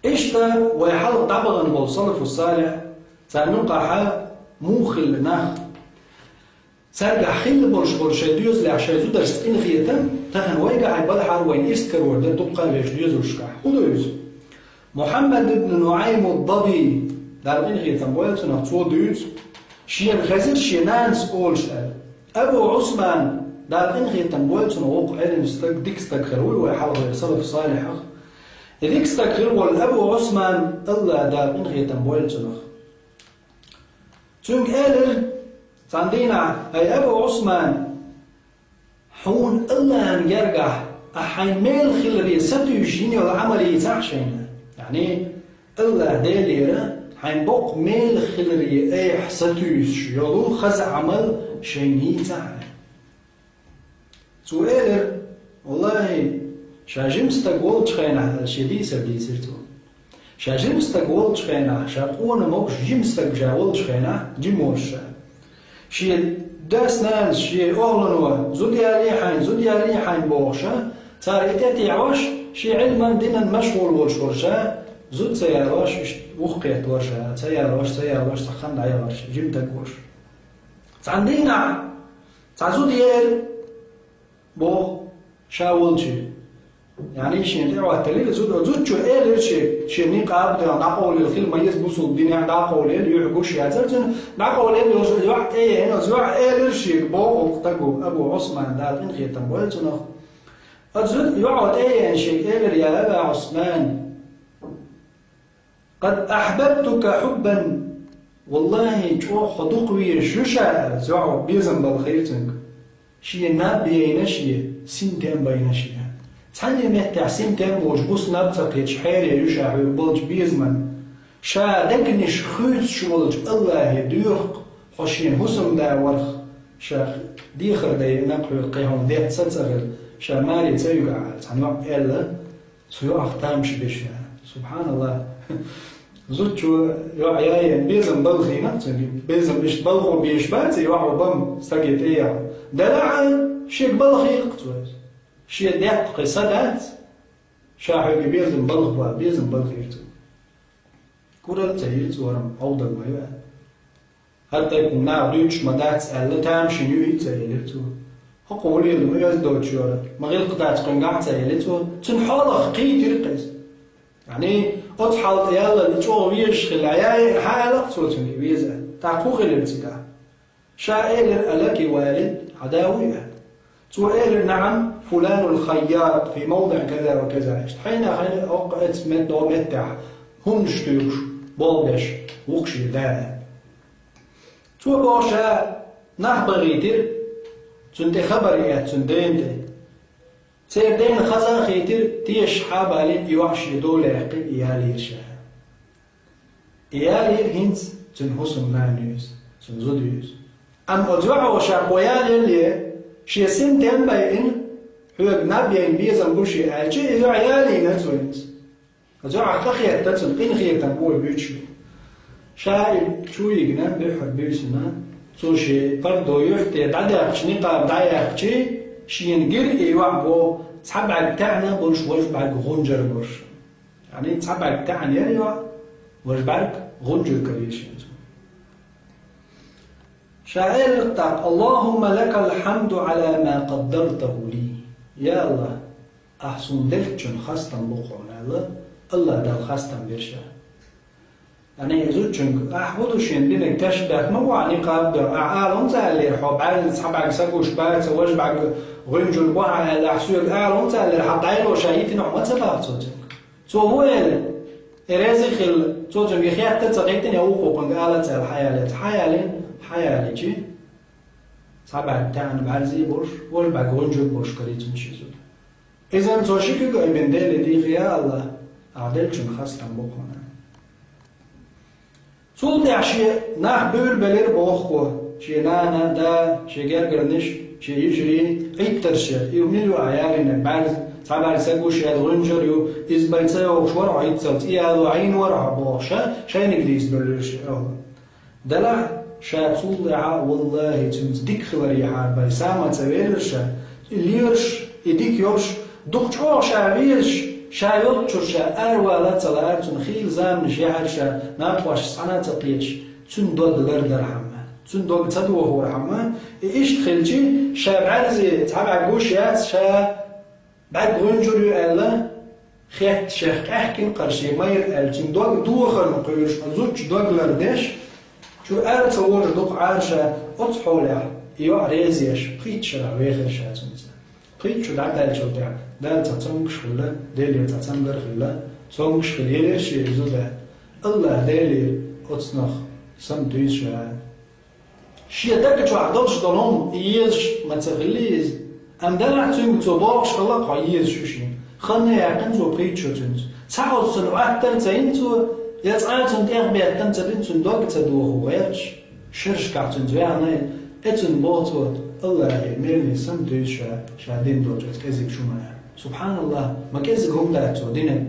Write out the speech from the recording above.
إشتا ويحل طبعا بالصلف الصالح تنقح موخل نخ سرجع خل برش ديوز لعشان زود درست إن خيتم تهن ويجع عباد حروين إستكر ورده تبقى ليش ديوز وشكح خدوز محمد بن نعيم الضبي دار إن خيتم ويلت نحصو ديوز شين خزر شينانس أولشال أبو عثمان دار إن خيتم ويلت نوق علم استك ديك استكخروي ويحل الصلف الصالح ديك استكخر والأبو عثمان الله دار إن خيتم ويلت نخ تونك قالر عندنا هاي أبو عثمان حون الله نرجع أحين ميل خلري ستو يجيني والعملية تحشينا يعني الله داليرة حين بق ميل خلري أي ستو يشيلو خز عمل شيني تحنا سؤالر والله شاجم استقول تخينا شدي سبدي سرتو شاجم استقول تخينا شاقونا موش جيم استقجاول تخينا جيموش شي داس ناس شي أغلنوا زودي علي حين بوشة تاريتي عوش شي علما دينا مشغول ورشة زود سيارواش وقيت ورشة سيارواش سخن عيارش جمتك ورش عندنا تعزودي بو شاولشي يعني شيء تعوى التليل زود شو إيه شيء نقاب نقول الخيل ما يسبسوا الدنيا نقول يحكوش يا زلمة نقول يوع إيه هنا زوع إيه شيء بو تجو أبو عثمان ده إن خيتم ولتنا زود يقعد إيه شيء إيه يا أبا عثمان قد أحببتك حبا والله جو حدوقي جوشا زوع بيزن بالخيرتك شيء نبي شيء سنتين بين شيء تعني متى سنتين وجبوس نبتك يتشحيري يشاح ويبلج بيزمن شا دقنش خيط شولج الله يدوق خشين هسم دا ورخ شا ديخر دي نقل القيهم دي تسلسل شا مالي تسيقع تعني وقت إلا سيو أختامش بيشا سبحان الله زود شو يعيا بيزم بلغينا بيزم بيش بلغو بيشبات يوعو بم استقيت إياه دلعا شيك بلغي قطوز شيء دقق صدات شاحب بيزم بلغ بيزم بلغيرتو كورل تهيت ورم أوضل ما يبقى حتى يكون نعدوش مدات ألا تامشي نيوي تهيلتو هقولي لهم يزدوش يورا ما غير قطعت قنقع تهيلتو تنحالة قيت يرقز يعني أطحال يلا لتوه ويش خلعيا حالة صوتني بيزا تعقوق الابتداء شائل ألك والد عداوية سؤال نعم فلان الخياط في موضع كذا وكذا حين أوقات مدة متع هم شتوش بولش وقش ذا تو باشا نحبغيتر تنت خبريات تندينت سيردين خزا خيتر تيش حابالي يوحش دولة إيالير شا إيالير هنس تنحسن نانيوس تنزوديوس أم أدوع وشاقويالي اللي شي سنتين باين هو نبيين بيزن بوشي عالجي إذا عيالي نتوينس أدوع عقاقية تتن قين خير تنبول بيوتشي شايل شو يجنان بيحب بيسنا سو شي برضو يحتي دعاقش نقاب دعاقشي شي ينقر إيوع بو تحب على بتاعنا بوش بعد غنجر بوش يعني تحب على بتاعنا يريوع وش بعد غنجر كريش شاعر الطاق اللهم لك الحمد على ما قدرته لي يا الله أحسن دلتشن خاستن بقونا الله دل خاستن برشا يعني يزوجن أحبطوا شين دينك تشبه مو عني قابل أعلم زالي حب عالم تحب عك سكوش بات وجبع غنجل بوها الأحسوك أعلم زالي حب عيلو شايتين عمت سباب صوتك تو هو إرازي خل صوتك يخيات تتغيتين يوقو قنق آلت حيالي جي سبع تان بعرزي بوش ولا بعجونجو بوش كريتون شيزو إذا توشيكو من دل دي خيا الله عدلتشن خاصة بقونا صوت عشية نح بول بلير بوخو شي نانا دا شي جرجرنش شي يجري عيترشة يوميلو عيالنا بعرز سبع سجوش يا غنجر يو إزبايتة وشورع عيتسات إيه هذا عين ورع بوشة شيء نقديس بليرش دلع شاطولع والله تمسدك خبريها بيسامة تبيرش ليرش يديك يوش دكتور شعبيش شايوت شا أروى تلا أرتون خيل زام نشيحر شا ناقواش صنع تقيتش تون دوغ لردر حما تون دوغ تدوه هو حما إيش تخلجي شا بعرزي تابع قوشيات شا بعد غنجوريو ألا خيات شيخ أحكي قرشي ماير ألتين دوغ دوخر مقيرش زوج دوغ لردش شو أرت هو دوغ عارشا أطحولها يو عريزيش قيت شرع ويخر شا تنزل قيت شو دعال شو دعال دال تاتمكش خلا دالي تاتمبر خلا تونكش خليلي شي زودا الله دالي أتصنخ سمتويش شي داك شو عدلش ضلهم ييش ما تخليز أم دلع تونك تباقش خلا قايز شوشي خلنا يعقن تو قيت شو تنز تعال صنوات ترتين تو يتعال تنتيق بيعقن تبين تندوق تدوه ويرش شرش كعتن يعني اتن بوتو الله يميرني سمتويش شادين دوجت كذب شو معه سبحان الله ما كذب هم لا تو دين